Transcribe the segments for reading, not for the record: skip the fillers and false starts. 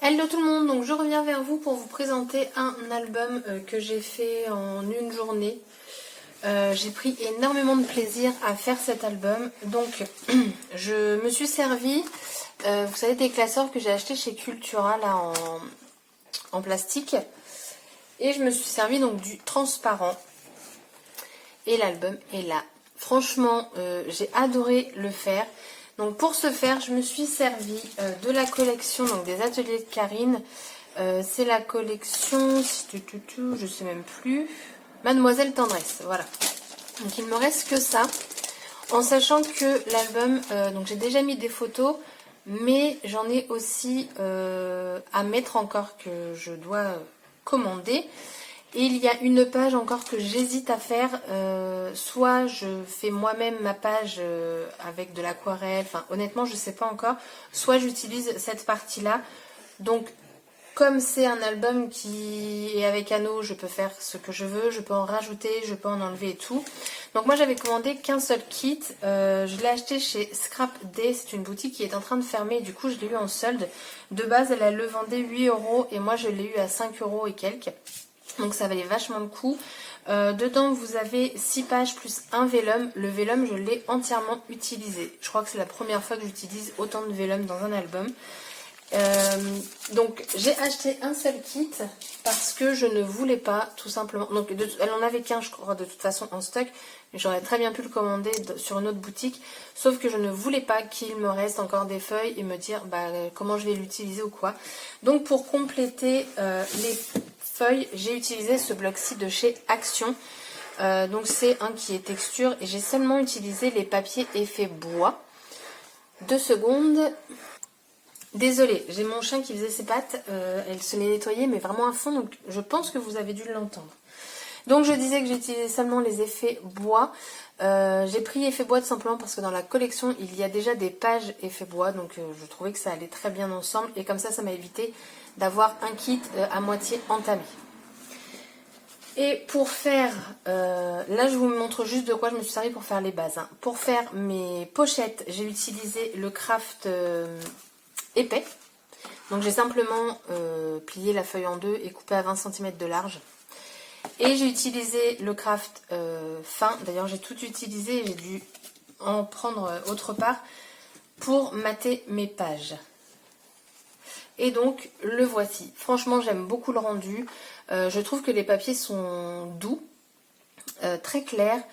Hello tout le monde, donc je reviens vers vous pour vous présenter un album que j'ai fait en une journée. J'ai pris énormément de plaisir à faire cet album. Donc je me suis servi, vous savez, des classeurs que j'ai achetés chez Cultura là en plastique. Et je me suis servi donc du transparent. Et l'album est là. Franchement, j'ai adoré le faire. Donc pour ce faire, je me suis servi de la collection donc des ateliers de Karine. C'est la collection, je sais même plus, Mademoiselle Tendresse, voilà. Donc il ne me reste que ça, en sachant que l'album, donc j'ai déjà mis des photos, mais j'en ai aussi à mettre encore que je dois commander. Et il y a une page encore que j'hésite à faire, soit je fais moi-même ma page avec de l'aquarelle, enfin honnêtement je ne sais pas encore, soit j'utilise cette partie-là. Donc comme c'est un album qui est avec anneaux, je peux faire ce que je veux, je peux en rajouter, je peux en enlever et tout. Donc moi j'avais commandé qu'un seul kit, je l'ai acheté chez Scrap Day, c'est une boutique qui est en train de fermer, du coup je l'ai eu en solde. De base elle le vendait 8 € et moi je l'ai eu à 5 € et quelques. Donc ça valait vachement le coup. Dedans vous avez 6 pages plus un vellum. Le vellum je l'ai entièrement utilisé. Je crois que c'est la première fois que j'utilise autant de vellum dans un album. Donc j'ai acheté un seul kit parce que je ne voulais pas tout simplement. Donc elle en avait qu'un je crois de toute façon en stock. Mais j'aurais très bien pu le commander sur une autre boutique. Sauf que je ne voulais pas qu'il me reste encore des feuilles et me dire comment je vais l'utiliser ou quoi. Donc pour compléter les feuilles, j'ai utilisé ce bloc-ci de chez Action. Donc c'est un qui est texture et j'ai seulement utilisé les papiers effet bois. 2 secondes. Désolée, j'ai mon chien qui faisait ses pattes, elle se les nettoyait mais vraiment à fond, donc je pense que vous avez dû l'entendre. Donc je disais que j'utilisais seulement les effets bois. J'ai pris effet bois tout simplement parce que dans la collection il y a déjà des pages effet bois, donc je trouvais que ça allait très bien ensemble et comme ça m'a évité d'avoir un kit à moitié entamé. Et pour faire, là je vous montre juste de quoi je me suis servi pour faire les bases. Pour faire mes pochettes, j'ai utilisé le craft épais. Donc j'ai simplement plié la feuille en deux et coupé à 20 cm de large. Et j'ai utilisé le craft fin. D'ailleurs j'ai tout utilisé, j'ai dû en prendre autre part pour mater mes pages. Et donc le voici. Franchement j'aime beaucoup le rendu. Je trouve que les papiers sont doux, très clairs.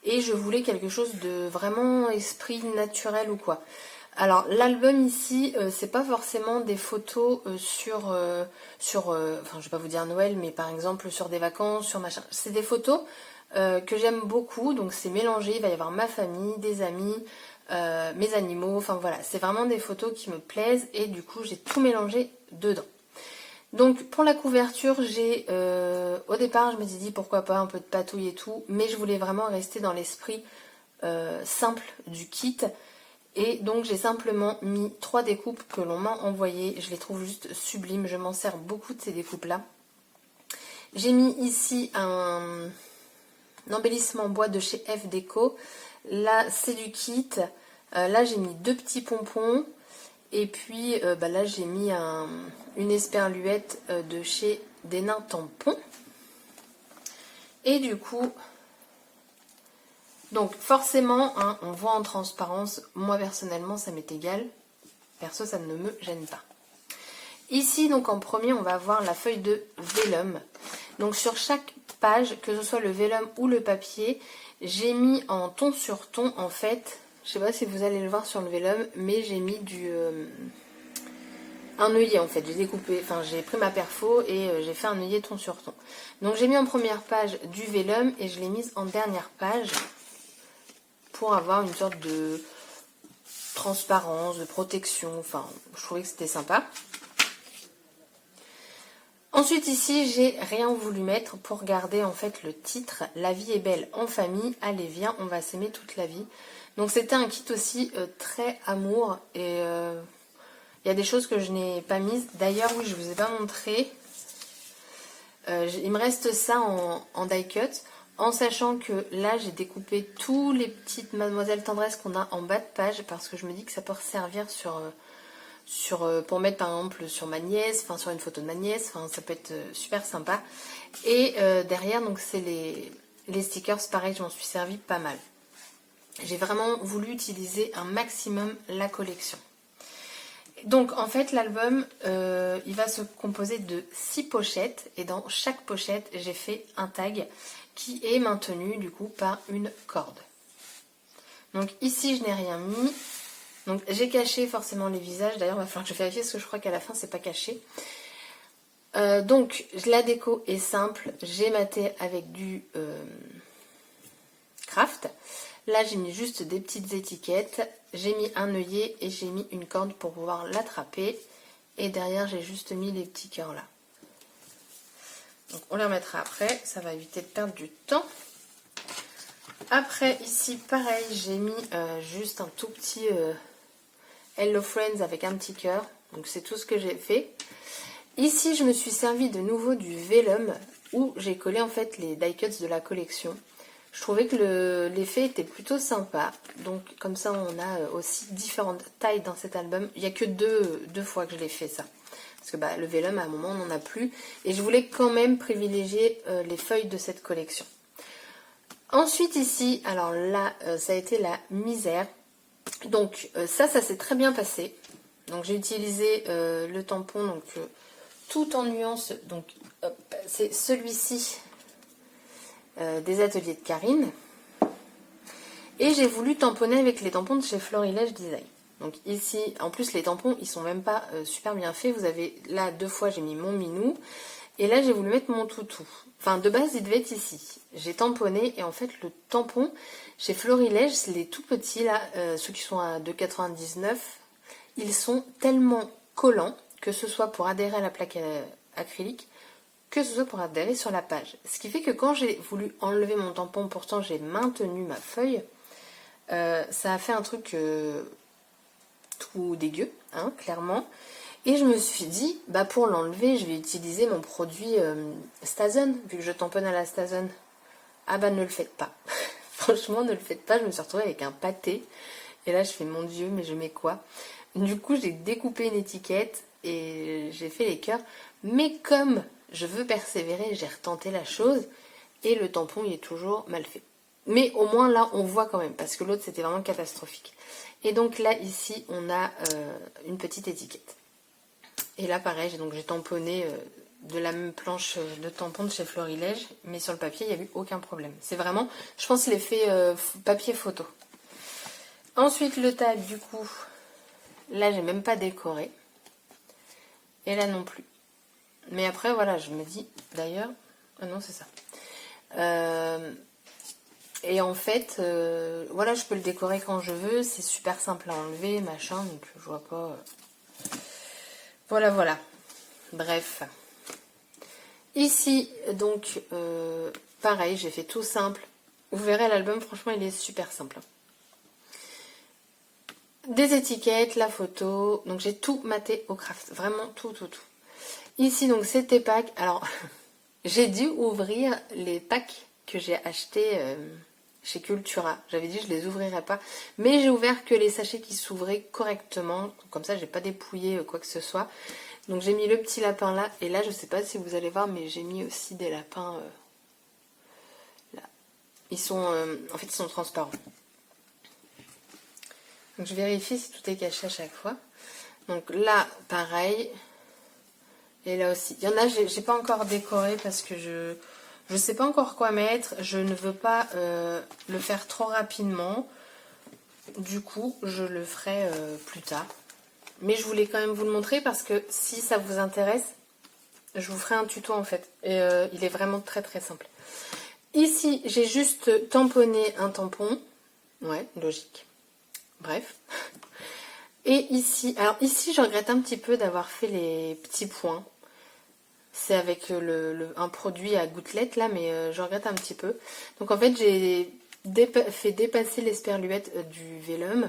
Et je voulais quelque chose de vraiment esprit naturel ou quoi. Alors l'album ici, c'est pas forcément des photos enfin je vais pas vous dire Noël, mais par exemple sur des vacances, sur machin. C'est des photos que j'aime beaucoup, donc c'est mélangé, il va y avoir ma famille, des amis, mes animaux, enfin voilà. C'est vraiment des photos qui me plaisent et du coup j'ai tout mélangé dedans. Donc pour la couverture, au départ je me suis dit pourquoi pas un peu de patouille et tout, mais je voulais vraiment rester dans l'esprit simple du kit. Et donc j'ai simplement mis 3 découpes que l'on m'a envoyées. Je les trouve juste sublimes. Je m'en sers beaucoup de ces découpes-là. J'ai mis ici un embellissement bois de chez F Déco. Là c'est du kit. Là j'ai mis 2 petits pompons. Et puis là j'ai mis une esperluette de chez Des Nains Tampons. Et du coup... Donc forcément, on voit en transparence, moi personnellement ça m'est égal, perso ça ne me gêne pas. Ici donc en premier on va avoir la feuille de vellum. Donc sur chaque page, que ce soit le vellum ou le papier, j'ai mis en ton sur ton en fait, je sais pas si vous allez le voir sur le vellum, mais j'ai mis un œillet en fait, j'ai découpé, enfin j'ai pris ma perfo et j'ai fait un œillet ton sur ton. Donc j'ai mis en première page du vellum et je l'ai mise en dernière page. Pour avoir une sorte de transparence, de protection, enfin je trouvais que c'était sympa. Ensuite ici j'ai rien voulu mettre pour garder en fait le titre La vie est belle en famille, allez viens on va s'aimer toute la vie. Donc c'était un kit aussi très amour et il y a des choses que je n'ai pas mises. D'ailleurs oui je vous ai pas montré, il me reste ça en die cut. En sachant que là j'ai découpé tous les petites Mademoiselle Tendresse qu'on a en bas de page parce que je me dis que ça peut servir pour mettre par exemple sur ma nièce, enfin sur une photo de ma nièce, enfin ça peut être super sympa. Et derrière donc c'est les stickers, pareil je m'en suis servi pas mal. J'ai vraiment voulu utiliser un maximum la collection. Donc en fait l'album il va se composer de 6 pochettes et dans chaque pochette j'ai fait un tag qui est maintenu du coup par une corde. Donc ici je n'ai rien mis, donc j'ai caché forcément les visages, d'ailleurs il va falloir que je vérifie parce que je crois qu'à la fin c'est pas caché. Donc la déco est simple, j'ai maté avec du craft. Là j'ai mis juste des petites étiquettes, j'ai mis un œillet et j'ai mis une corde pour pouvoir l'attraper. Et derrière j'ai juste mis les petits cœurs là. Donc on les remettra après, ça va éviter de perdre du temps. Après ici pareil j'ai mis juste un tout petit Hello Friends avec un petit cœur. Donc c'est tout ce que j'ai fait. Ici je me suis servi de nouveau du vellum où j'ai collé en fait les die cuts de la collection. Je trouvais que l'effet était plutôt sympa. Donc comme ça on a aussi différentes tailles dans cet album. Il n'y a que deux fois que je l'ai fait ça. Parce que le vellum à un moment on n'en a plus. Et je voulais quand même privilégier les feuilles de cette collection. Ensuite ici, alors là ça a été la misère. Donc ça s'est très bien passé. Donc j'ai utilisé le tampon donc tout en nuance. Donc c'est celui-ci des ateliers de Karine. Et j'ai voulu tamponner avec les tampons de chez Florilège Design. Donc ici, en plus les tampons ils sont même pas super bien faits. Vous avez là 2 fois j'ai mis mon minou. Et là j'ai voulu mettre mon toutou. Enfin de base il devait être ici. J'ai tamponné et en fait le tampon chez Florilège, c'est les tout petits là, ceux qui sont à 2,99. Ils sont tellement collants que ce soit pour adhérer à la plaque acrylique, que ce soit pour adhérer sur la page. Ce qui fait que quand j'ai voulu enlever mon tampon, pourtant j'ai maintenu ma feuille, ça a fait un truc tout dégueu, hein, clairement. Et je me suis dit, pour l'enlever, je vais utiliser mon produit Stazen, vu que je tamponne à la Stazen. Ah ne le faites pas. Franchement, ne le faites pas. Je me suis retrouvée avec un pâté. Et là, je fais, mon Dieu, mais je mets quoi? Du coup, j'ai découpé une étiquette et j'ai fait les cœurs. Mais comme je veux persévérer, j'ai retenté la chose. Et le tampon, il est toujours mal fait. Mais au moins, là, on voit quand même. Parce que l'autre, c'était vraiment catastrophique. Et donc là, ici, on a une petite étiquette. Et là, pareil, j'ai tamponné de la même planche de tampon de chez Florilège, mais sur le papier, il n'y a eu aucun problème. C'est vraiment, je pense, l'effet papier photo. Ensuite, le tag, du coup, là, j'ai même pas décoré. Et là non plus. Mais après, voilà, je me dis, d'ailleurs, ah non, c'est ça. Et en fait, voilà, je peux le décorer quand je veux. C'est super simple à enlever, machin, donc je vois pas... Voilà. Bref. Ici, donc, pareil, j'ai fait tout simple. Vous verrez, l'album, franchement, il est super simple. Des étiquettes, la photo. Donc, j'ai tout maté au craft. Vraiment, tout. Ici, donc, c'était packs. Alors, j'ai dû ouvrir les packs que j'ai achetés chez Cultura. J'avais dit je les ouvrirais pas. Mais j'ai ouvert que les sachets qui s'ouvraient correctement. Comme ça, j'ai pas dépouillé quoi que ce soit. Donc j'ai mis le petit lapin là. Et là, je sais pas si vous allez voir, mais j'ai mis aussi des lapins là. Ils sont, en fait, ils sont transparents. Donc je vérifie si tout est caché à chaque fois. Donc là, pareil. Et là aussi. Il y en a, j'ai pas encore décoré parce que je sais pas encore quoi mettre. Je ne veux pas le faire trop rapidement. Du coup, je le ferai plus tard. Mais je voulais quand même vous le montrer parce que si ça vous intéresse, je vous ferai un tuto en fait. Et il est vraiment très simple. Ici, j'ai juste tamponné un tampon. Ouais, logique. Bref. Et ici, alors ici, je regrette un petit peu d'avoir fait les petits points. C'est avec un produit à gouttelettes là, mais je regrette un petit peu. Donc en fait, j'ai fait dépasser l'esperluette du vellum.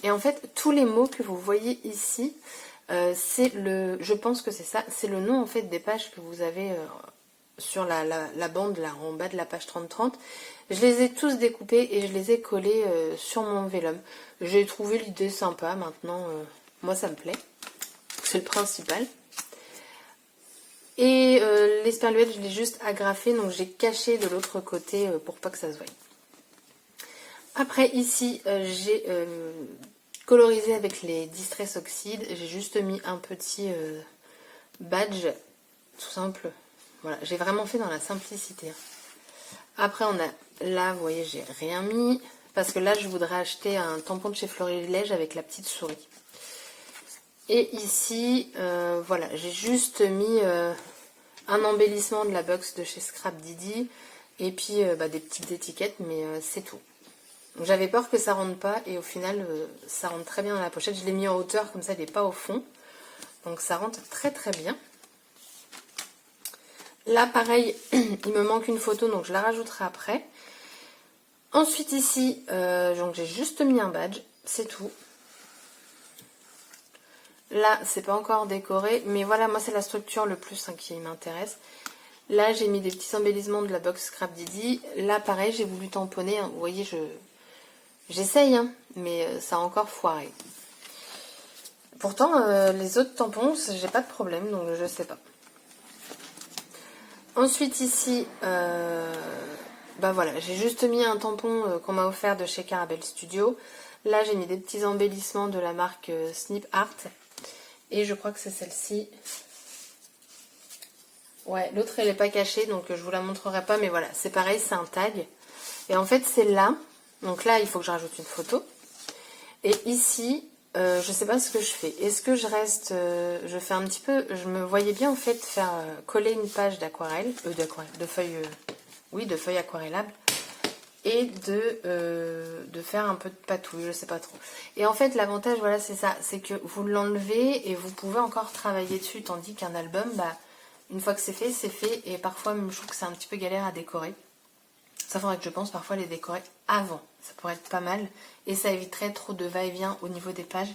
Et en fait, tous les mots que vous voyez ici, je pense que c'est ça, c'est le nom en fait des pages que vous avez sur la bande là en bas de la page 30-30. Je les ai tous découpés et je les ai collés sur mon vellum. J'ai trouvé l'idée sympa maintenant. moi ça me plaît. C'est le principal. Et l'esperluette, je l'ai juste agrafé, donc j'ai caché de l'autre côté pour pas que ça se voie. Après ici, j'ai colorisé avec les Distress Oxide. J'ai juste mis un petit badge, tout simple. Voilà, j'ai vraiment fait dans la simplicité. Après on a, là vous voyez, j'ai rien mis, parce que là je voudrais acheter un tampon de chez Florilège avec la petite souris. Et ici, voilà, j'ai juste mis un embellissement de la box de chez Scrap Didi. Et puis des petites étiquettes, mais c'est tout. J'avais peur que ça rentre pas et au final, ça rentre très bien dans la pochette. Je l'ai mis en hauteur, comme ça il n'est pas au fond. Donc ça rentre très très bien. Là, pareil, il me manque une photo, donc je la rajouterai après. Ensuite ici, donc j'ai juste mis un badge, c'est tout. Là, c'est pas encore décoré, mais voilà, moi c'est la structure le plus qui m'intéresse. Là, j'ai mis des petits embellissements de la box Scrap Didi. Là, pareil, j'ai voulu tamponner. Vous voyez, j'essaye, hein, mais ça a encore foiré. Pourtant, les autres tampons, j'ai pas de problème, donc je sais pas. Ensuite, ici, voilà, j'ai juste mis un tampon qu'on m'a offert de chez Caramel Studio. Là, j'ai mis des petits embellissements de la marque Snip Art. Et je crois que c'est celle-ci. Ouais, l'autre elle n'est pas cachée, donc je vous la montrerai pas, mais voilà, c'est pareil, c'est un tag. Et en fait, c'est là. Donc là, il faut que je rajoute une photo. Et ici, je sais pas ce que je fais. Est-ce que je reste, je fais un petit peu, je me voyais bien en fait faire coller une page d'aquarelle, de feuilles, oui, de feuilles aquarellables. Et de faire un peu de patouille, je sais pas trop. Et en fait, l'avantage, voilà, c'est ça, c'est que vous l'enlevez et vous pouvez encore travailler dessus, tandis qu'un album, une fois que c'est fait, et parfois, même, je trouve que c'est un petit peu galère à décorer. Ça faudrait que je pense parfois les décorer avant, ça pourrait être pas mal, et ça éviterait trop de va-et-vient au niveau des pages.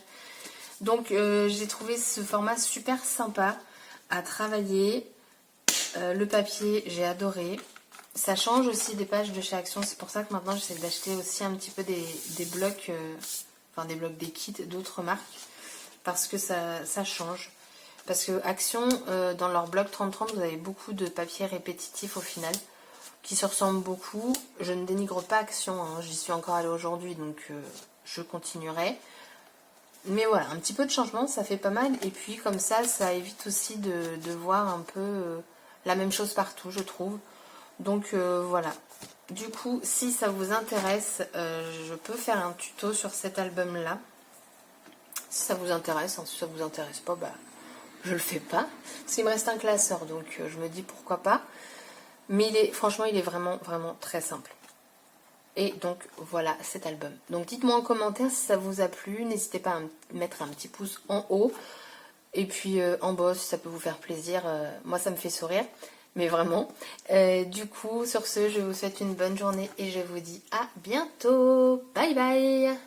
Donc, j'ai trouvé ce format super sympa à travailler. Le papier, j'ai adoré. Ça change aussi des pages de chez Action, c'est pour ça que maintenant j'essaie d'acheter aussi un petit peu des blocs, des kits d'autres marques, parce que ça change. Parce que Action, dans leur bloc 30-30, vous avez beaucoup de papier répétitif au final, qui se ressemblent beaucoup. Je ne dénigre pas Action, hein, j'y suis encore allée aujourd'hui, donc je continuerai. Mais voilà, un petit peu de changement, ça fait pas mal. Et puis comme ça évite aussi de voir un peu la même chose partout, je trouve. Donc voilà. Du coup, si ça vous intéresse, je peux faire un tuto sur cet album-là. Si ça vous intéresse, hein, si ça vous intéresse pas, je le fais pas. Parce qu'il me reste un classeur, donc je me dis pourquoi pas. Mais franchement, il est vraiment, vraiment très simple. Et donc voilà cet album. Donc dites-moi en commentaire si ça vous a plu. N'hésitez pas à mettre un petit pouce en haut. Et puis en bas si ça peut vous faire plaisir. Moi ça me fait sourire. Mais vraiment. Du coup sur ce je vous souhaite une bonne journée. Et je vous dis à bientôt. Bye bye.